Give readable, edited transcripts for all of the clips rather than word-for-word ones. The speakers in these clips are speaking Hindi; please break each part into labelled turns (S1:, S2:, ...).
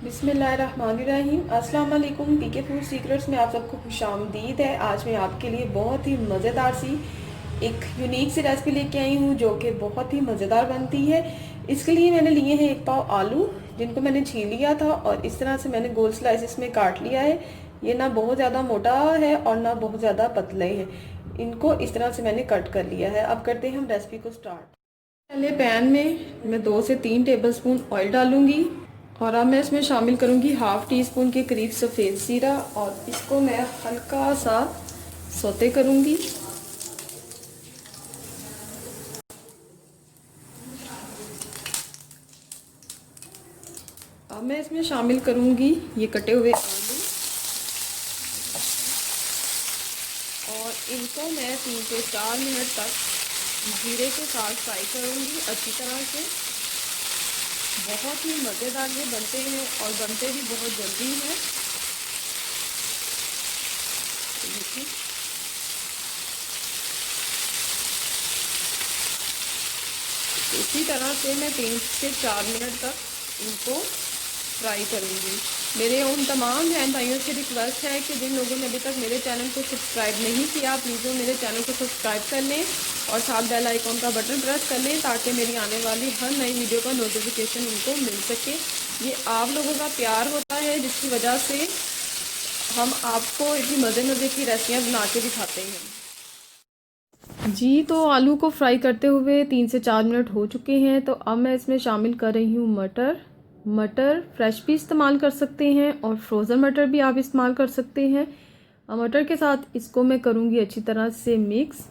S1: बिस्मिल्लाहिर्रहमानिर्रहीम। अस्सलाम वालेकुम। पीके फूड सीक्रेट्स में आप सबको खुशामदीद है। आज मैं आपके लिए बहुत ही मज़ेदार सी एक यूनिक सी रेसिपी लेके आई हूँ जो कि बहुत ही मज़ेदार बनती है। इसके लिए मैंने लिए हैं 1 पाव आलू, जिनको मैंने छील लिया था और इस तरह से मैंने गोल स्लाइसिस में काट लिया है। ये ना बहुत ज़्यादा मोटा है और ना बहुत ज़्यादा पतले हैं। इनको इस तरह से मैंने कट कर लिया है। अब करते हैं हम रेसिपी को स्टार्ट। पहले पैन में मैं 2 से 3 टेबलस्पून ऑयल डालूंगी और अब मैं इसमें शामिल करूंगी हाफ टी स्पून के करीब सफ़ेद जीरा और इसको मैं हल्का सा सौते करूंगी। अब मैं इसमें शामिल करूंगी ये कटे हुए आलू और इनको मैं 3 से 4 मिनट तक जीरे के साथ फ्राई करूंगी अच्छी तरह से। बहुत ही मज़ेदार ये बनते हैं और बनते भी बहुत जल्दी हैं। देखिए इसी तरह से मैं 3 से 4 मिनट तक इनको फ्राई करूँगी। मेरे उन तमाम बहन भाइयों से रिक्वेस्ट है कि जिन लोगों ने अभी तक मेरे चैनल को सब्सक्राइब नहीं किया, प्लीज़ वो मेरे चैनल को सब्सक्राइब कर लें और साथ बेल आइकॉन का बटन प्रेस कर लें ताकि मेरी आने वाली हर नई वीडियो का नोटिफिकेशन उनको मिल सके। ये आप लोगों का प्यार होता है जिसकी वजह से हम आपको इतनी मज़े की रेसिपियाँ बना के दिखाते हैं। जी, तो आलू को फ्राई करते हुए 3 से 4 मिनट हो चुके हैं। तो अब मैं इसमें शामिल कर रही हूँ मटर फ्रेश भी इस्तेमाल कर सकते हैं और फ्रोज़न मटर भी आप इस्तेमाल कर सकते हैं। मटर के साथ इसको मैं करूँगी अच्छी तरह से मिक्स।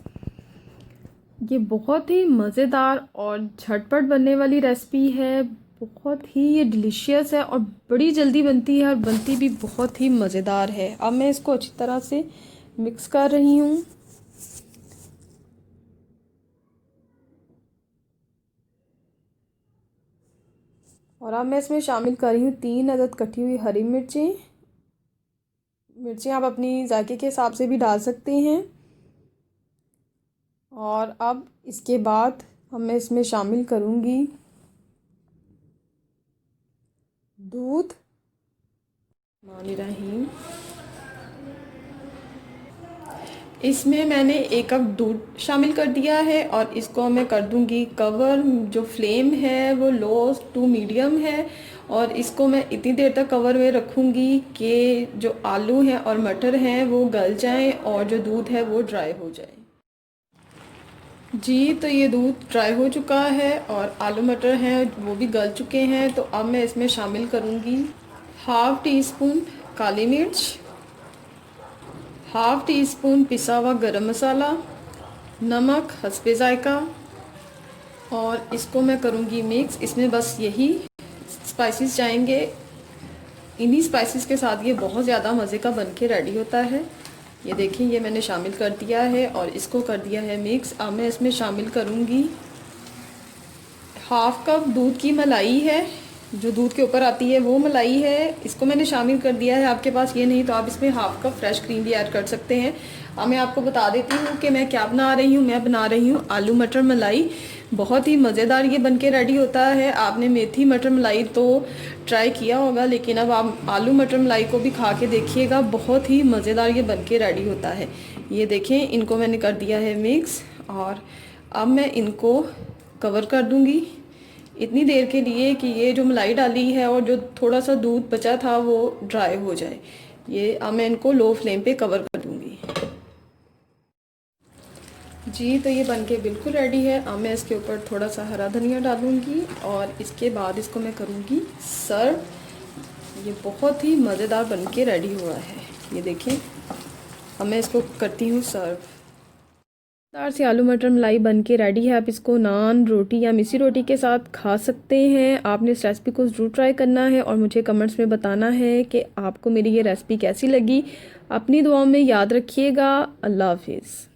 S1: ये बहुत ही मज़ेदार और झटपट बनने वाली रेसिपी है। बहुत ही ये डिलीशियस है और बड़ी जल्दी बनती है और बनती भी बहुत ही मज़ेदार है। अब मैं इसको अच्छी तरह से मिक्स कर रही हूँ। और अब मैं इसमें शामिल कर रही हूँ 3 अदद कटी हुई हरी मिर्चें आप अपनी जायके के हिसाब से भी डाल सकते हैं। और अब इसके बाद मैं इसमें शामिल करूँगी दूध। रहीम इसमें मैंने 1 कप दूध शामिल कर दिया है और इसको मैं कर दूंगी कवर। जो फ्लेम है वो लो टू मीडियम है और इसको मैं इतनी देर तक कवर में रखूँगी कि जो आलू हैं और मटर हैं वो गल जाएं और जो दूध है वो ड्राई हो जाए। जी, तो ये दूध ड्राई हो चुका है और आलू मटर हैं वो भी गल चुके हैं। तो अब मैं इसमें शामिल करूँगी हाफ़ टी स्पून काली मिर्च, हाफ़ टी स्पून पिसा हुआ गरम मसाला, नमक हस्बे ज़ायका और इसको मैं करूँगी मिक्स। इसमें बस यही स्पाइसेस जाएंगे। इन्हीं स्पाइसेस के साथ ये बहुत ज़्यादा मज़े का बन के रेडी होता है। ये देखिए ये मैंने शामिल कर दिया है और इसको कर दिया है मिक्स। अब मैं इसमें शामिल करूँगी हाफ़ कप दूध की मलाई है, जो दूध के ऊपर आती है वो मलाई है, इसको मैंने शामिल कर दिया है। आपके पास ये नहीं तो आप इसमें हाफ़ कप फ्रेश क्रीम भी ऐड कर सकते हैं। अब मैं आपको बता देती हूँ कि मैं क्या बना रही हूँ। मैं बना रही हूँ आलू मटर मलाई। बहुत ही मज़ेदार ये बनके रेडी होता है। आपने मेथी मटर मलाई तो ट्राई किया होगा, लेकिन अब आप आलू मटर मलाई को भी खा के देखिएगा। बहुत ही मज़ेदार ये बनके रेडी होता है। ये देखें इनको मैंने कर दिया है मिक्स और अब मैं इनको कवर कर दूँगी इतनी देर के लिए कि ये जो मलाई डाली है और जो थोड़ा सा दूध बचा था वो ड्राई हो जाए। ये अब मैं इनको लो फ्लेम पे कवर कर दूँगी। जी, तो ये बनके बिल्कुल रेडी है। अब मैं इसके ऊपर थोड़ा सा हरा धनिया डालूँगी और इसके बाद इसको मैं करूँगी सर्व। ये बहुत ही मज़ेदार बनके रेडी हुआ है। ये देखें अब मैं इसको करती हूँ सर्व। मज़ेदार से आलू मटर मलाई बन के रेडी है। आप इसको नान रोटी या मिसी रोटी के साथ खा सकते हैं। आपने इस रेसिपी को ज़रूर ट्राई करना है और मुझे कमेंट्स में बताना है कि आपको मेरी ये रेसिपी कैसी लगी। अपनी दुआओं में याद रखिएगा। अल्लाह हाफिज़।